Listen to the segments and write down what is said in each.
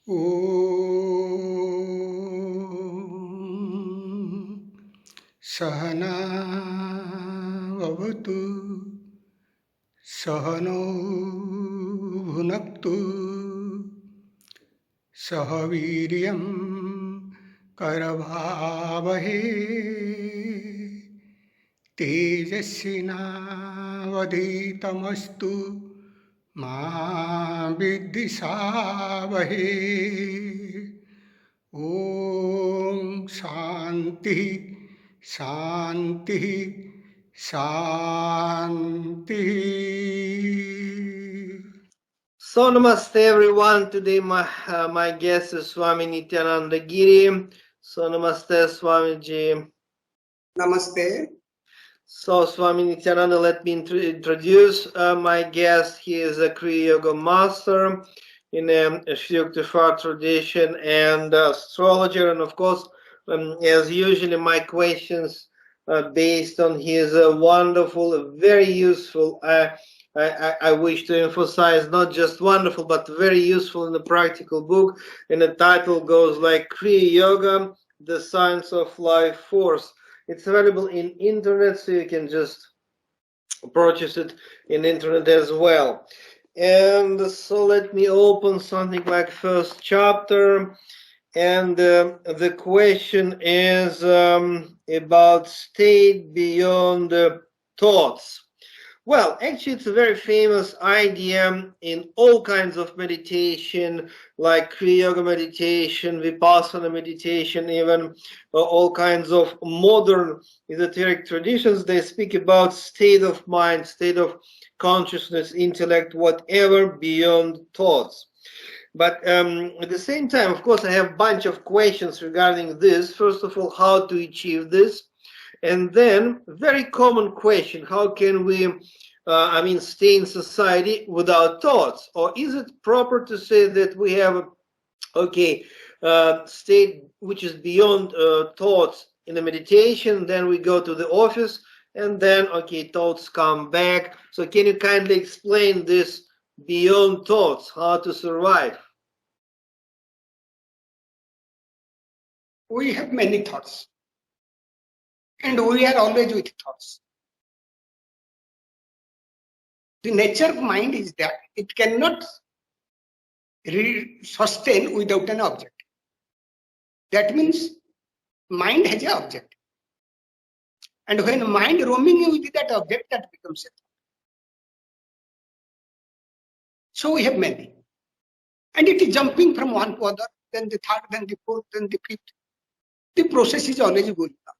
ॐ सहनावतु सहनौ भुनक्तु सह वीर्यं करभावहे तेजस्विनावधीतमस्तु मा विद्विषावहे। ॐ शान्तिः शान्तिः शान्तिः। So namaste everyone. Today my guest is Swami Nityananda Giri. So namaste Swamiji. Namaste. So Swami Nityananda, let me introduce my guest. He is a Kriya Yoga master in Shri Yukteswar tradition and astrologer, and of course, as usually, my questions based on his wonderful, very useful. I wish to emphasize not just wonderful, but very useful in the practical book. And the title goes like Kriya Yoga, the Science of Life Force. It's available in internet, so you can just purchase it in internet as well. And so let me open something like first chapter. And the question is about state beyond thoughts. Well, actually, it's a very famous idea in all kinds of meditation, like Kriya Yoga meditation, Vipassana meditation, even all kinds of modern esoteric traditions. They speak about state of mind, state of consciousness, intellect, whatever, beyond thoughts. But at the same time, of course, I have a bunch of questions regarding this. First of all, how to achieve this? And then, very common question, how can we, stay in society without thoughts? Or is it proper to say that we have, state which is beyond thoughts in the meditation, then we go to the office, and then, thoughts come back. So can you kindly explain this beyond thoughts, how to survive? We have many thoughts, and we are always with thoughts. The nature of mind is that it cannot sustain without an object. That means mind has an object. And when mind roaming with that object, that becomes a thought. So we have many. And it is jumping from one to other, then the third, then the fourth, then the fifth. The process is always going on.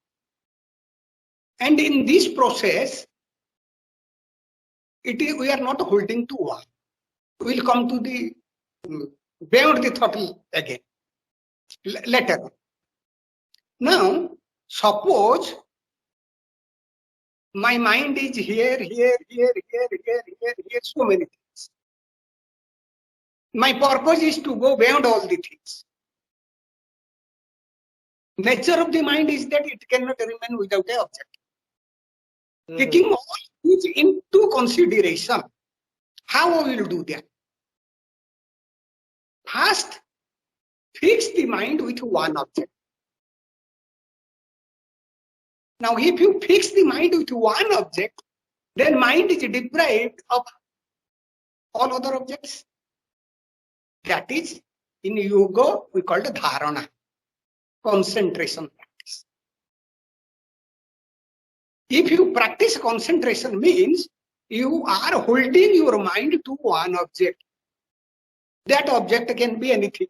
And in this process, we are not holding to one. We will come to the beyond the thought again later. Now, suppose my mind is here, so many things. My purpose is to go beyond all the things. Nature of the mind is that it cannot remain without an object. Taking all these into consideration, how we will do that? First, fix the mind with one object. Now, if you fix the mind with one object, then mind is deprived of all other objects. That is, in yoga, we call it dharana, concentration practice. If you practice concentration, means you are holding your mind to one object. That object can be anything.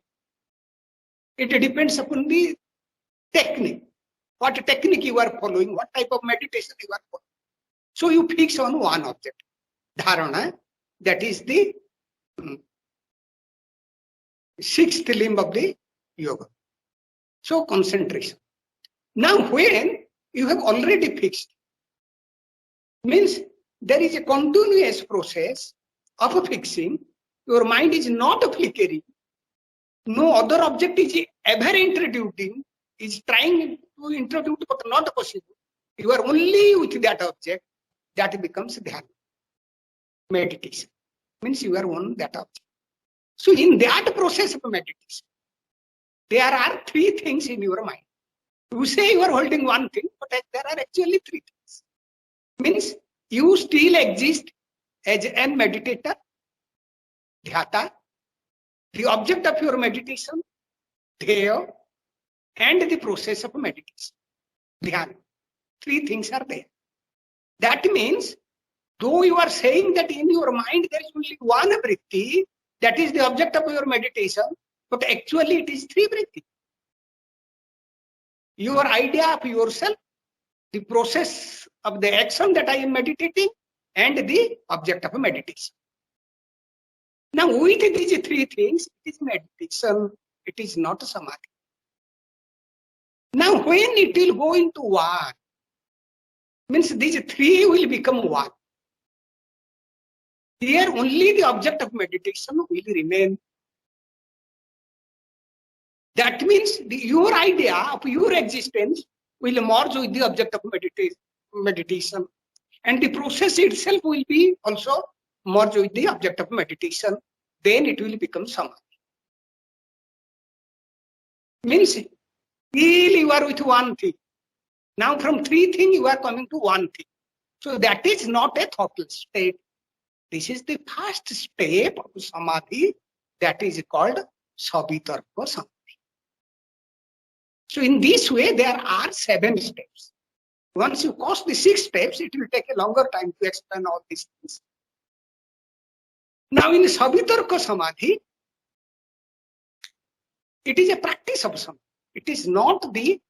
It depends upon the technique. What technique you are following, what type of meditation you are following. So you fix on one object. Dharana, that is the sixth limb of the yoga. So concentration. Now when you have already fixed, means there is a continuous process of fixing. Your mind is not flickering. No other object is ever introducing, is trying to introduce but not possible. You are only with that object, that becomes dhyana. Meditation. Means you are on that object. So in that process of meditation, there are three things in your mind. You say you are holding one thing, but there are actually three things. Means you still exist as a meditator, dhyata, the object of your meditation, dheya, and the process of meditation, dhyana. Three things are there. That means, though you are saying that in your mind there is only one vritti, that is the object of your meditation, but actually it is three vritti. Your idea of yourself, the process of the action that I am meditating, and the object of meditation. Now, with these three things, it is meditation, it is not samadhi. Now, when it will go into one, means these three will become one. Here, only the object of meditation will remain. That means your idea of your existence will merge with the object of meditation. And the process itself will be also merged with the object of meditation. Then it will become samadhi. Means, still you are with one thing. Now from three things you are coming to one thing. So that is not a thoughtless state. This is the first step of samadhi, that is called savitarka samadhi. So in this way there are 7 steps. Once you cross the 6 steps, it will take a longer time to explain all these things. Now in savitarka samadhi, it is a practice of samadhi. It is not the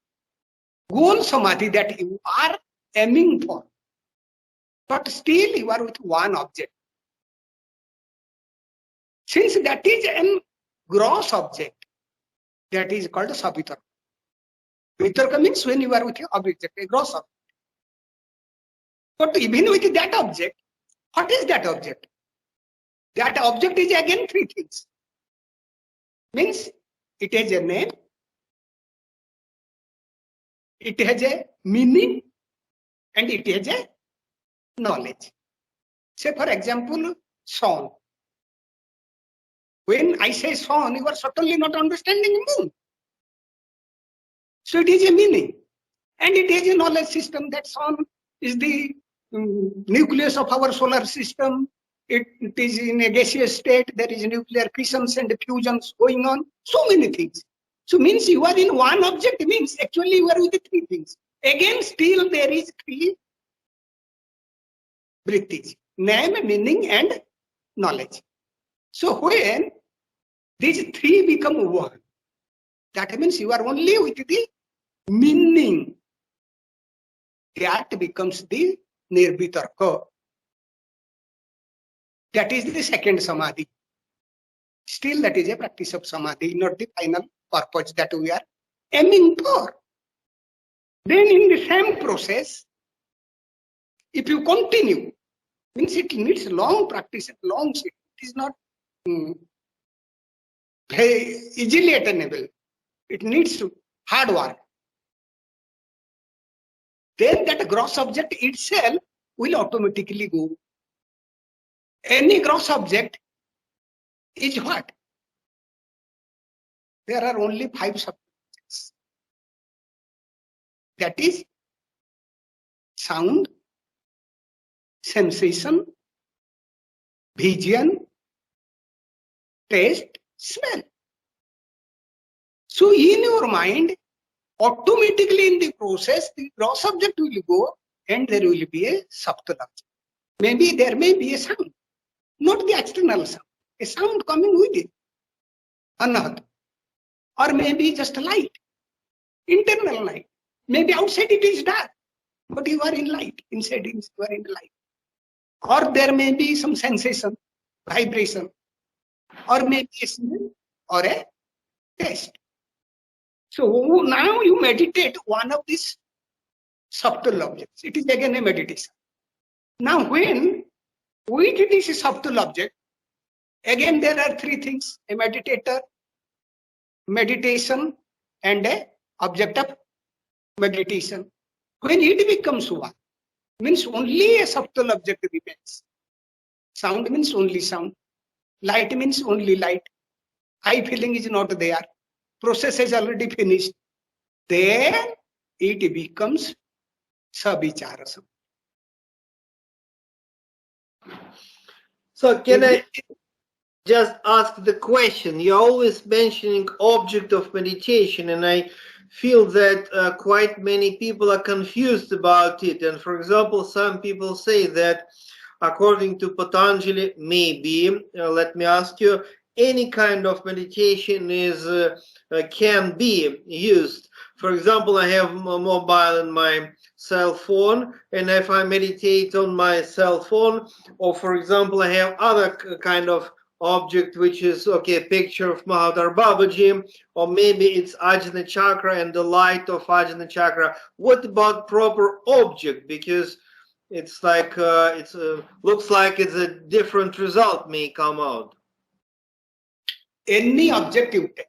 goal samadhi that you are aiming for. But still you are with one object. Since that is a gross object, that is called savitarka. Vitarka means when you are with an object, a gross object. But even with that object, what is that object? That object is again 3 things. Means it has a name, it has a meaning, and it has a knowledge. Say for example, sun. When I say sun, you are certainly not understanding moon. So it is a meaning. And it is a knowledge system that sun is the nucleus of our solar system. It is in a gaseous state. There is nuclear fissions and fusions going on. So many things. So means you are in one object, means actually you are with the 3 things. Again, still there is 3 vrittis: name, meaning, and knowledge. So when these 3 become one, that means you are only with the meaning. That becomes the nirvitarka. That is the second samadhi. Still that is a practice of samadhi, not the final purpose that we are aiming for. Then in the same process, if you continue, means it needs long practice and long sit. It is not very easily attainable. It needs hard work. Then that gross object itself will automatically go. Any gross object is what? There are only 5 subjects. That is sound, sensation, vision, taste, smell. So in your mind, automatically in the process, the gross object will go and there will be a subtle object. Maybe there may be a sound, not the external sound, a sound coming with it, anahat. Or maybe just a light, internal light. Maybe outside it is dark, but you are in light, inside you are in the light. Or there may be some sensation, vibration, or maybe a smell or a taste. So now you meditate one of these subtle objects. It is again a meditation. Now when we did this subtle object, again there are 3 things: a meditator, meditation, and a object of meditation. When it becomes one, means only a subtle object remains. Sound means only sound. Light means only light. I feeling is not there. Process is already finished. Then it becomes savichara samadhi. So can I just ask the question? You're always mentioning object of meditation, and I feel that quite many people are confused about it. And for example, some people say that according to Patanjali, maybe, let me ask you, any kind of meditation can be used. For example, I have a mobile in my cell phone, and if I meditate on my cell phone, or for example, I have other kind of object which is okay, picture of Mahadar Babaji, or maybe it's Ajna Chakra and the light of Ajna Chakra. What about proper object? Because it's like looks like it's a different result may come out. Any object you take,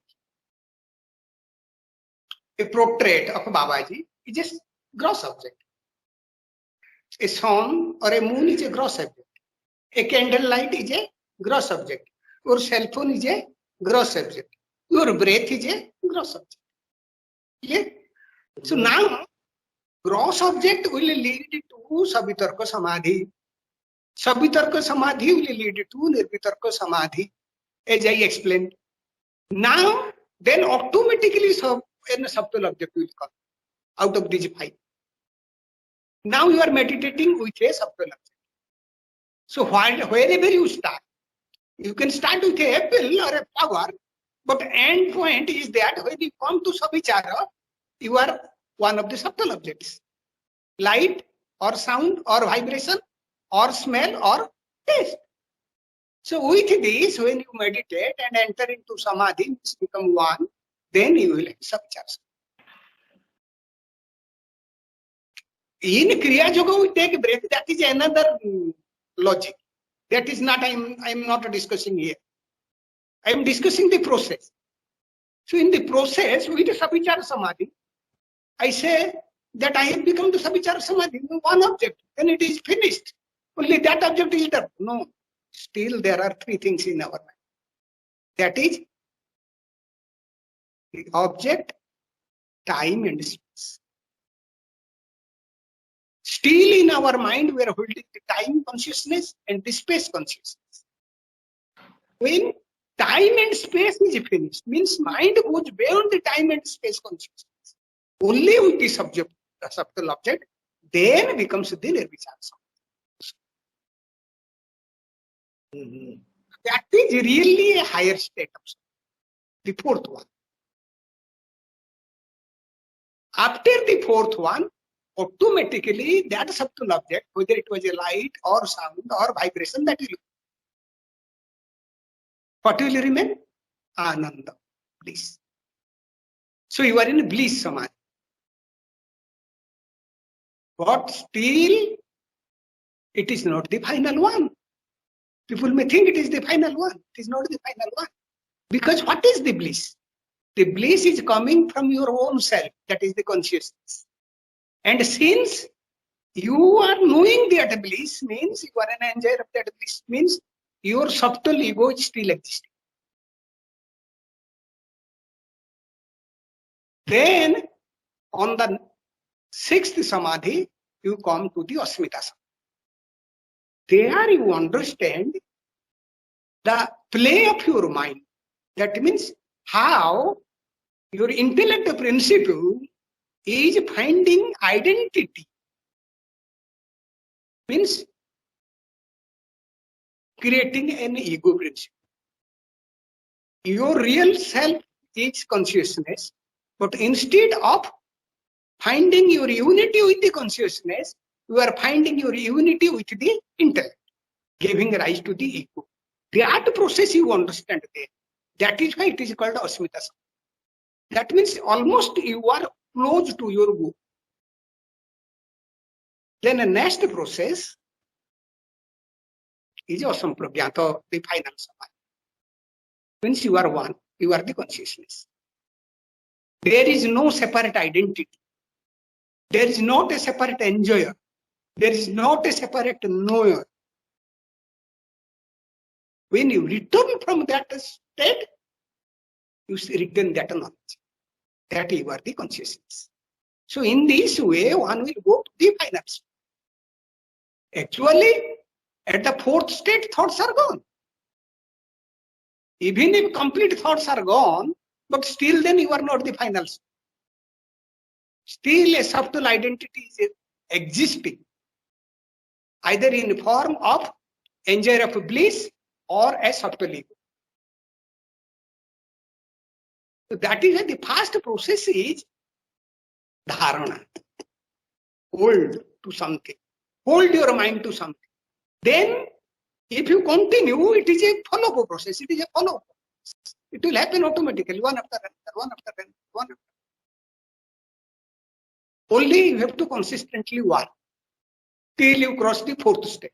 a portrait of Babaji is just gross object. A sun or a moon is a gross object. A candlelight is a gross object. Your cell phone is a gross object. Your breath is a gross object. Yeah? So now, gross object will lead to Savitarka Samadhi. Savitarka Samadhi will lead to Nirvitarka Samadhi, as I explained. Now, then automatically a subtle object will come out of these five. Now you are meditating with a subtle object. So wherever you start, you can start with a apple or a flower, but end point is that when you come to Savichara, you are one of the subtle objects. Light or sound or vibration or smell or taste. So with this, when you meditate and enter into Samadhi, become one, then you will have Savichara. In Kriya Yoga, we take breath. That is another logic. That is not, I'm not discussing here. I am discussing the process. So in the process, with the Savichara Samadhi, I say that I have become the Savichara Samadhi, one object, then it is finished. Only that object is there. No, still there are three things in our mind. That is the object, time and space. Still in our mind, we are holding the time consciousness and the space consciousness. When time and space is finished, means mind goes beyond the time and space consciousness. Only with the subject, the subtle object, then becomes the Nirvichara Samadhi. That is really a higher state of the fourth one. After the fourth one, automatically that subtle object, whether it was a light or sound or vibration, that will. What will remain? Ananda, bliss. So you are in bliss Samadhi. But still, it is not the final one. People may think it is the final one. It is not the final one. Because what is the bliss? The bliss is coming from your own self. That is the consciousness. And since you are knowing that bliss, means you are an enjoyer of that bliss, means your subtle ego is still existing. Then, on the sixth Samadhi, you come to the Asmita Samadhi. There you understand the play of your mind. That means how your intellect principle is finding identity. Means creating an ego principle. Your real self is consciousness, but instead of finding your unity with the consciousness, you are finding your unity with the intellect, giving rise to the ego. That process you understand there. That is why it is called Asmita Samadhi. That means almost you are close to your goal. Then the next process is Asampragyata, the final Samadhi. Means you are one, you are the consciousness. There is no separate identity. There is not a separate enjoyer. There is not a separate knower. When you return from that state, you retain that knowledge, that you are the consciousness. So in this way, one will go to the final state. Actually, at the fourth state, thoughts are gone. Even if complete thoughts are gone, but still then you are not the final state. Still a subtle identity is existing, either in form of enjoyer of bliss or a subtle ego. So that is why the first process is dharana. Hold to something. Hold your mind to something. Then, if you continue, it is a follow-up process. It is a follow-up. It will happen automatically, one after another, one after another, one after another. Only you have to consistently work till you cross the fourth state.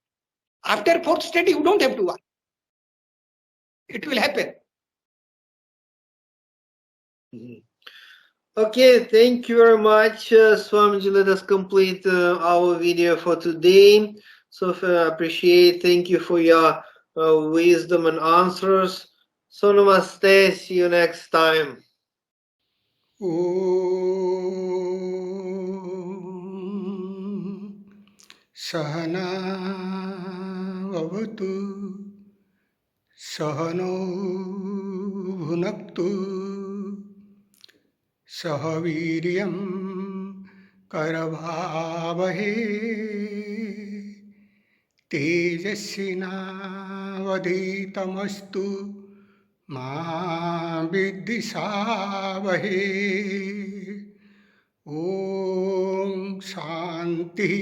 After fourth state, you don't have to work. It will happen. Okay, thank you very much, Swamiji. Let us complete our video for today. So appreciate, thank you for your wisdom and answers. So namaste, see you next time. Sahana vavatu सहनो भुनक्तु सह वीर्यं करभावहे तेजस्विनावधीतमस्तु मा विद्विषावहे ॐ शान्ति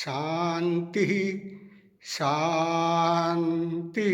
शान्ति शान्ति